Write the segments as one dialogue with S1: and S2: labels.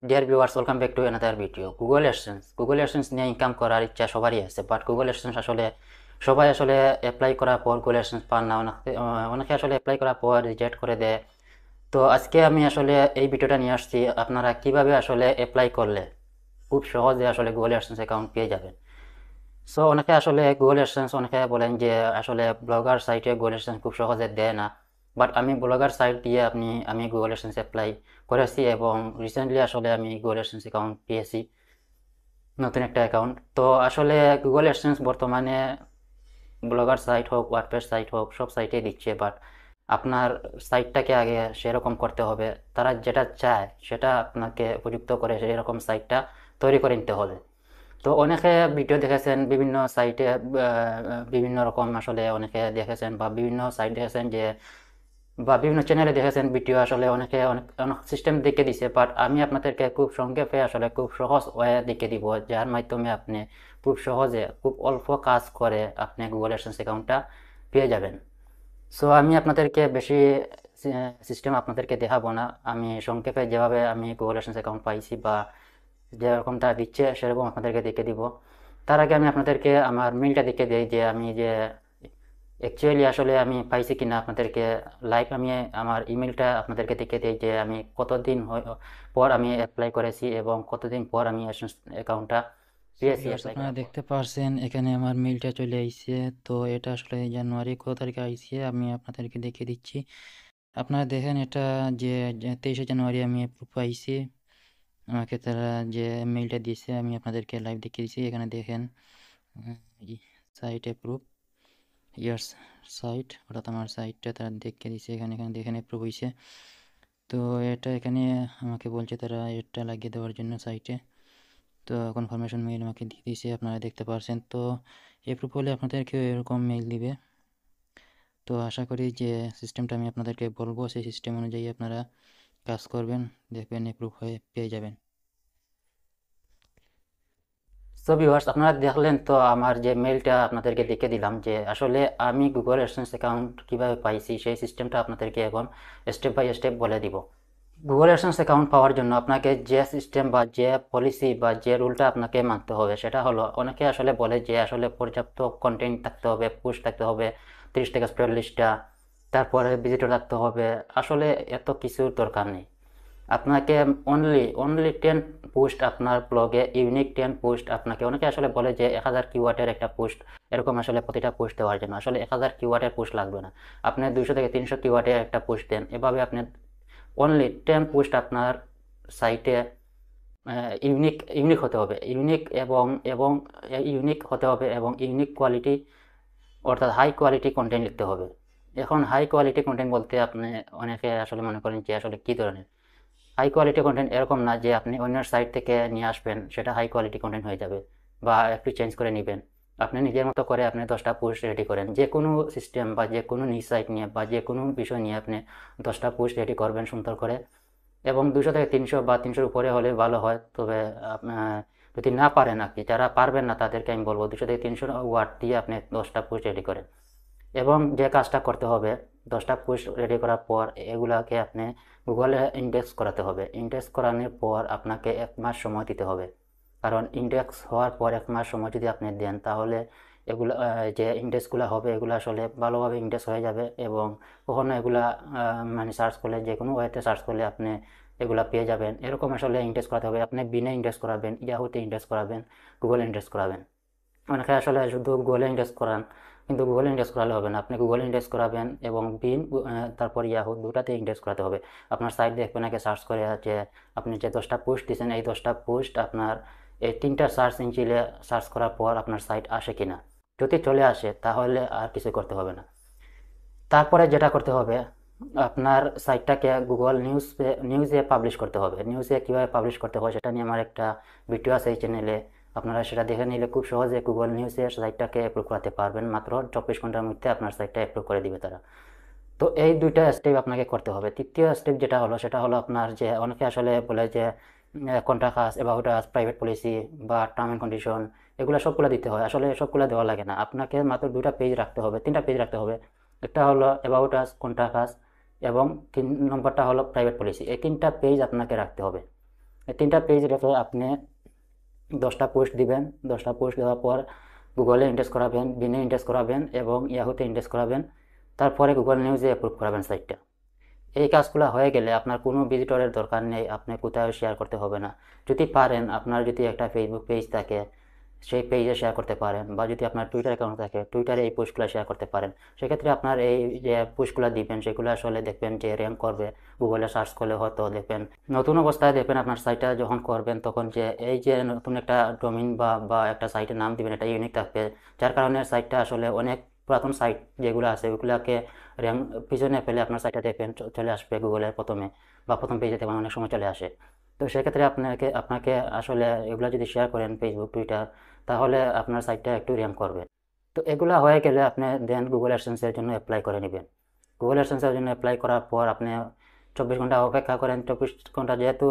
S1: Dear viewers, welcome back to another video. Google AdSense নিয়ে income করার ইচ্ছা সবারই আছে, বাট গুগল অ্যাডসেন্স আসলে সবাই আসলে অ্যাপ্লাই করার পর গুগল অ্যাডসেন্স পান না। অনেকে আসলে অ্যাপ্লাই করার পর রিজেক্ট করে দেয়। তো আজকে আমি আসলে এই ভিডিওটা নিয়ে আসছি, আপনারা কিভাবে আসলে অ্যাপ্লাই করলে খুব সহজে আসলে গুগল অ্যাডসেন্স অ্যাকাউন্ট পেয়ে যাবেন। সো অনেকে আসলে গুগল অ্যাডসেন্স, অনেকে বলেন যে আসলে ব্লগার সাইটে গুগল অ্যাডসেন্স খুব সহজে দেয় না। বাট আমি ব্লগার সাইট দিয়ে আমি গুগল অ্যাডসেন্স অ্যাপ্লাই করেছি এবং রিসেন্টলি আসলে আমি গুগল অ্যাডসেন্স অ্যাকাউন্ট পেয়েছি, নতুন একটা অ্যাকাউন্ট। তো আসলে গুগল অ্যাডসেন্স বর্তমানে ব্লগার সাইট হোক, ওয়ার্ডপ্রেস সাইট হোক, সব সাইটেই দিচ্ছে। বাট আপনার সাইটটাকে আগে সেরকম করতে হবে, তারা যেটা চায় সেটা আপনাকে উপযুক্ত করে সেরকম সাইটটা তৈরি করে নিতে হবে। তো অনেকে ভিডিও দেখেছেন বিভিন্ন সাইটে, বিভিন্ন রকম আসলে অনেকে দেখেছেন, বা বিভিন্ন সাইট দেখেছেন যে, বা বিভিন্ন চ্যানেলে দেখেছেন ভিডিও, আসলে অনেকে অনেক অনেক সিস্টেম দেখিয়ে দিছে। বাট আমি আপনাদেরকে খুব সংক্ষেপে আসলে খুব সহজ ওয়ে দেখিয়ে দিব, যার মাধ্যমে আপনি খুব সহজে খুব অল্প কাজ করে আপনি গুগল অ্যাডসেন্স অ্যাকাউন্টটা পেয়ে যাবেন। সো আমি আপনাদেরকে বেশি সিস্টেম আপনাদেরকে দেখাবো না, আমি সংক্ষেপে যেভাবে আমি গুগল অ্যাডসেন্স অ্যাকাউন্ট পাইছি বা যেরকম তারা দিচ্ছে সেরকম আপনাদেরকে দেখিয়ে দিব। তার আগে আমি আপনাদেরকে আমার মেইলটা দেখিয়ে দিই, যে আমি যে অ্যাকচুয়ালি আসলে আমি পাইছি কিনা আপনাদেরকে লাইভ আমি আমার ইমেলটা আপনাদেরকে দেখিয়ে দিই, যে আমি কতদিন পর আমি অ্যাপ্লাই করেছি এবং কতদিন পর আমি অ্যাকাউন্টটা
S2: সো
S1: পেয়েছি
S2: ভিউয়ার্স,
S1: অ্যাপ্লাই
S2: আপনারা
S1: করার পর।
S2: দেখতে পারছেন এখানে আমার মেইলটা চলে আইছে। তো এটা আসলে জানুয়ারি কত তারিখে আইছে আমি আপনাদেরকে দেখিয়ে দিচ্ছি। আপনারা দেখেন এটা যে 23শে জানুয়ারি আমি অ্যাপ্রুভ পাইছি। আমাকে তারা যে মেইলটা দিয়েছে আমি আপনাদেরকে লাইভ দেখিয়ে দিচ্ছি। এখানে দেখেন সাইট অ্যাপ্রুভ ইয়ার্স সাইট, অর্থাৎ আমার সাইটটা তারা দেখিয়ে দিয়েছে। এখানে এখানে দেখেন অ্যাপ্রুভ হয়েছে। তো এটা এখানে আমাকে বলছে তারা এটা লাগিয়ে দেওয়ার জন্য সাইটে। তো কনফার্মেশন মেইল আমাকে দিয়ে দিয়েছে, আপনারা দেখতে পারছেন। তো এপ্রুভ হলে আপনাদেরকেও এরকম মেইল দিবে। তো আশা করি যে সিস্টেমটা আমি আপনাদেরকে বলবো সেই সিস্টেম অনুযায়ী আপনারা কাজ করবেন, দেখবেন এপ্রুভ হয়ে পেয়ে যাবেন।
S1: সো ভিউয়ার্স, আপনারা দেখলেন তো আমার যে মেইলটা আপনাদেরকে দেখে দিলাম, যে আসলে আমি গুগল অ্যাডসেন্স অ্যাকাউন্ট কিভাবে পাইছি সেই সিস্টেমটা আপনাদেরকে এখন স্টেপ বাই স্টেপ বলে দিব। গুগল অ্যাডসেন্স অ্যাকাউন্ট পাওয়ার জন্য আপনাকে যে সিস্টেম বা যে পলিসি বা যে রুলটা আপনাকে মানতে হবে সেটা হলো, অনেকে আসলে বলে যে আসলে পর্যাপ্ত কন্টেন্ট থাকতে হবে, পোস্ট থাকতে হবে 30 থেকে 40টা, তারপরে ভিজিটর থাকতে হবে। আসলে এত কিছুর দরকার নেই। আপনাকে অনলি অনলি 10 পোস্ট আপনার ব্লগে, ইউনিক 10 পোস্ট আপনাকে, অনেকে আসলে বলে যে 1000 কিওয়ার্ডের একটা পোস্ট, এরকম আসলে প্রতিটা পোস্ট দেওয়ার জন্য আসলে 1000 কিওয়ার্ডের পোস্ট লাগবে না। আপনি 200 থেকে 300 কিওয়ার্ডের একটা পোস্ট দেন, এভাবে আপনি অনলি 10 পোস্ট আপনার সাইটে ইউনিক ইউনিক হতে হবে, ইউনিক এবং ইউনিক হতে হবে এবং ইউনিক কোয়ালিটি, অর্থাৎ হাই কোয়ালিটি কন্টেন্ট লিখতে হবে। এখন হাই কোয়ালিটি কন্টেন্ট বলতে আপনি, অনেকে আসলে মনে করেন যে আসলে কী ধরনের হাই কোয়ালিটি কন্টেন্ট, এরকম না যে আপনি অন্যের সাইট থেকে নিয়ে আসবেন সেটা হাই কোয়ালিটি কন্টেন্ট হয়ে যাবে, বা একটু চেঞ্জ করে নেবেন। আপনি নিজের মতো করে আপনি 10টা পোস্ট রেডি করেন, যে কোনো সিস্টেম বা যে কোনো নিউজ সাইট নিয়ে বা যে কোনো বিষয় নিয়ে আপনি 10টা পোস্ট রেডি করবেন সুন্দর করে। এবং 200 থেকে 300 বা 300-র উপরে হলে ভালো হয়। তবে যদি না পারেন আর কি, যারা পারবেন না তাদেরকে আমি বলবো 200 থেকে 300 ওয়ার্ড দিয়ে আপনি 10টা পোস্ট রেডি করেন। এবং যে কাজটা করতে হবে, 10টা পোস্ট রেডি করার পর এগুলাকে আপনি গুগলে ইন্ডেক্স করাতে হবে। ইন্ডেক্স করানোর পর আপনাকে 1 মাস সময় দিতে হবে, কারণ ইন্ডেক্স হওয়ার পর 1 মাস সময় যদি আপনি দেন তাহলে এগুলা যে ইন্ডেক্সগুলো হবে এগুলো আসলে ভালোভাবে ইন্ডেক্স হয়ে যাবে। এবং কখনো এগুলা মানে সার্চ করলে, যে কোনো ওয়েতে সার্চ করলে আপনি এগুলা পেয়ে যাবেন। এরকম আসলে ইন্ডেক্স করাতে হবে। আপনি বিনা ইন্ডেক্স করাবেন, ইয়াহুতে ইন্ডেক্স করাবেন, গুগল ইন্ডেক্স করাবেন। অনেকে আসলে শুধু গুগলে ইন্ডেক্স করান, কিন্তু গুগলে ইন্ডেক্স করালে হবে না। আপনি গুগলে ইন্ডেক্স করাবেন এবং তারপর ইয়াহু দুটাতে ইন্ডেক্স করাতে হবে। আপনার সাইট দেখবেন আগে সার্চ করে, যে আপনি যে 10টা পোস্ট দিয়েছেন এই 10টা পোস্ট আপনার এই 3টা সার্চ ইঞ্জিনে সার্চ করার পর আপনার সাইট আসে কিনা। যদি চলে আসে তাহলে আর কিছু করতে হবে না। তারপরে যেটা করতে হবে, আপনার সাইটটাকে গুগল নিউজে পাবলিশ করতে হবে। নিউজে কীভাবে পাবলিশ করতে হয় সেটা নিয়ে আমার একটা ভিডিও আছে এই চ্যানেলে, আপনারা সেটা দেখে নিলে খুব সহজে গুগল নিউজে সাইটটাকে অ্যাপ্রুভ করাতে পারবেন। মাত্র 24 ঘন্টার মধ্যে আপনার সাইটটা অ্যাপ্রুভ করে দিবে তারা। তো এই দুইটা স্টেপ আপনাকে করতে হবে। তৃতীয় স্টেপ যেটা হলো সেটা হলো আপনার, যে অনেকে আসলে বলে যে contract us, about us, private policy বা টার্ম অ্যান্ড কন্ডিশন, এগুলো সবগুলো দিতে হয়। আসলে সবগুলো দেওয়া লাগে না, আপনাকে মাত্র 2টা পেজ রাখতে হবে, 3টা পেজ রাখতে হবে। একটা হলো অ্যাবাউট আস, কন্ট্রাক্ট আস, এবং 3 নম্বরটা হলো প্রাইভেট পলিসি। এই 3টা পেজ আপনাকে রাখতে হবে। এই 3টা পেজ রেখে আপনি 10টা পোস্ট দিবেন। 10টা পোস্ট দেওয়ার পর গুগলে ইন্ডেক্স করাবেন, বিনে ইন্ডেক্স করাবেন এবং ইয়াহুতে ইন্ডেক্স করাবেন। তারপরে গুগল নিউজে অ্যাপ্রুভ করাবেন সাইটটা। এই কাজগুলো হয়ে গেলে আপনার কোনো ভিজিটরের দরকার নেই, আপনি কোথাও শেয়ার করতে হবে না। যদি পারেন, আপনার যদি একটা ফেসবুক পেজ থাকে সেই পেজে শেয়ার করতে পারেন, বা যদি আপনার টুইটার অ্যাকাউন্ট থাকে টুইটারে এই পোস্টগুলো শেয়ার করতে পারেন। সেক্ষেত্রে আপনার এই যে পোস্টগুলো দিবেন সেগুলো আসলে দেখবেন যে র্যাঙ্ক করবে। গুগলে সার্চ করলে হয়তো দেখবেন নতুন অবস্থায় দেখবেন আপনার সাইটটা যখন করবেন তখন যে এই যে নতুন একটা ডোমেইন বা একটা সাইটের নাম দিবেন, এটা ইউনিক থাকবে, যার কারণে সাইটটা আসলে অনেক পুরাতন সাইট যেগুলো আছে ওইগুলোকে র্যাঙ্ক পিছনে ফেলে আপনার সাইটটা দেখবেন চলে আসবে গুগলের প্রথমে, বা প্রথম পেজে দেখবেন অনেক সময় চলে আসে। তো সেক্ষেত্রে আপনাকে আপনাকে আসলে এগুলো যদি শেয়ার করেন ফেসবুক, টুইটার, তাহলে আপনার সাইটটা একটু র্যাঙ্ক করবে। তো এগুলা হয়ে গেলে আপনি দেন গুগল অ্যাডসেন্সের জন্য অ্যাপ্লাই করে নেবেন। গুগল অ্যাডসেন্সের জন্য অ্যাপ্লাই করার পর আপনি 24 ঘন্টা অপেক্ষা করেন। 24 ঘন্টা, যেহেতু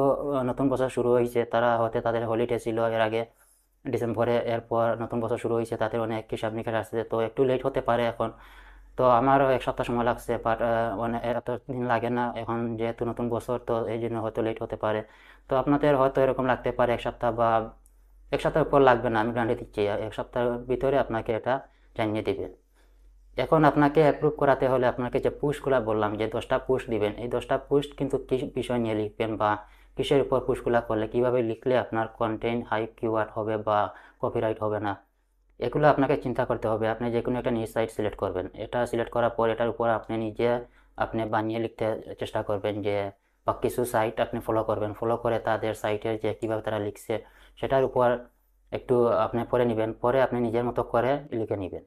S1: নতুন বছর শুরু হয়েছে, তারা হয়তো তাদের হলিডে ছিল এর আগে ডিসেম্বরে, এরপর নতুন বছর শুরু হয়েছে, তাদের অনেক হিসাব নিকাশ আসছে, তো একটু লেট হতে পারে এখন। তো আমারও 1 সপ্তাহ সময় লাগছে, বাট মানে এত দিন লাগে না এখন, যেহেতু নতুন বছর, তো এই জন্য হয়তো লেট হতে পারে। তো আপনাদের হয়তো এরকম লাগতে পারে 1 সপ্তাহ, বা 1 সপ্তাহের উপর লাগবে না, আমি গ্যারান্টি দিচ্ছি 1 সপ্তাহের ভিতরে আপনাকে এটা জানিয়ে দিবে। এখন আপনাকে অ্যাপ্রুভ করাতে হলে আপনাকে যে পুশগুলো বললাম যে 10টা পুশ দিবেন, এই 10টা পুশ কিন্তু কি বিষয় নিয়ে লিখবেন, বা কিসের উপর পুশগুলো করলে কীভাবে লিখলে আপনার কন্টেন্ট হাই কিওয়ার্ড হবে বা কপিরাইট হবে না, এগুলো আপনাকে চিন্তা করতে হবে। আপনি যে কোনো একটা নিউজ সাইট সিলেক্ট করবেন, এটা সিলেক্ট করার পর এটার উপর আপনি নিজে আপনি বানিয়ে লিখতে চেষ্টা করবেন, যে বা কিছু সাইট আপনি ফলো করবেন, ফলো করে তাদের সাইটের যে কীভাবে তারা লিখছে সেটার উপর একটু আপনি পড়ে নেবেন, পরে আপনি নিজের মতো করে লিখে নেবেন।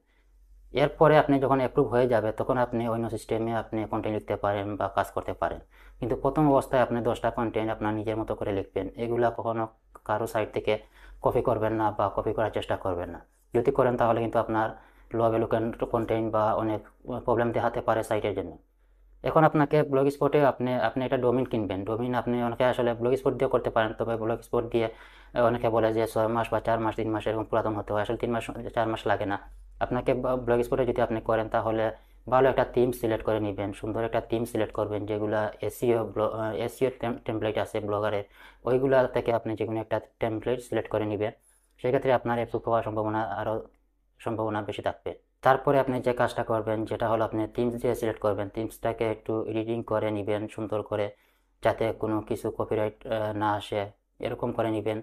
S1: এরপরে আপনি যখন অ্যাপ্রুভ হয়ে যাবে তখন আপনি অন্য সিস্টেমে আপনি কন্টেন্ট লিখতে পারেন বা কাজ করতে পারেন। কিন্তু প্রথম অবস্থায় আপনি 10টা কন্টেন্ট আপনার নিজের মতো করে লিখবেন, এগুলা কখনো কারো সাইট থেকে কপি করবেন না বা কপি করার চেষ্টা করবেন না। যদি করেন তাহলে কিন্তু আপনার লো ভ্যালু কন্টেন্ট বা অনেক প্রবলেম দেখাতে পারে সাইটের জন্য। এখন আপনাকে ব্লগ স্পটে আপনি আপনি একটা ডোমিন কিনবেন। ডোমিন আপনি অনেকে আসলে ব্লগ স্পট দিয়ে করতে পারেন, তবে ব্লগ স্পট দিয়ে অনেকে বলে যে 6 মাস বা 4 মাস 3 মাস এরকম পুরাতন হতে হয়, আসলে 3 মাস 4 মাস লাগে না। আপনাকে ব্লগ স্পটে যদি আপনি করেন তাহলে ভালো একটা থিম সিলেক্ট করে নেবেন, সুন্দর একটা থিম সিলেক্ট করবেন, যেগুলা এসইও টেমপ্লেট আছে ব্লগারের, ওইগুলা থেকে আপনি যে কোনো একটা টেমপ্লেট সিলেক্ট করে নেবেন। সেক্ষেত্রে আপনার অ্যাপ্রুভ হওয়ার সম্ভাবনা বেশি থাকবে। তারপরে আপনি যে কাজটা করবেন যেটা হলো, আপনি থিমস দিয়ে সিলেক্ট করবেন, থিমসটাকে একটু এডিটিং করে নেবেন সুন্দর করে, যাতে কোনো কিছু কপিরাইট না আসে, এরকম করে নেবেন।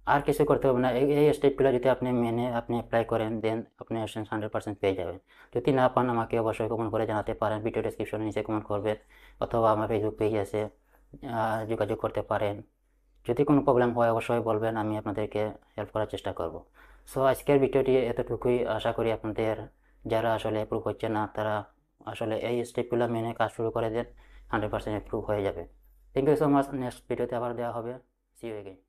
S1: আর কিছু করতে হবে না। এই স্টেপগুলো যদি আপনি মেনে আপনি অ্যাপ্লাই করেন, দেন আপনি অ্যাডসেন্স 100% পেয়ে যাবেন। যদি না পান আমাকে অবশ্যই কমেন্ট করে জানাতে পারেন, ভিডিও ডেসক্রিপশনে নিচে কমেন্ট করবেন, অথবা আমার ফেসবুক পেজ আছে, যোগাযোগ করতে পারেন। যদি কোনো প্রবলেম হয় অবশ্যই বলবেন, আমি আপনাদেরকে হেল্প করার চেষ্টা করব। সো আজকের ভিডিওটি এতটুকুই, আশা করি আপনাদের যারা আসলে অ্যাপ্রুভ হচ্ছে না তারা আসলে এই স্টেপগুলো মেনে কাজ শুরু করে দেন, 100% অ্যাপ্রুভ হয়ে যাবে। Thank you so much. Next ভিডিওতে আবার দেওয়া হবে। See you again.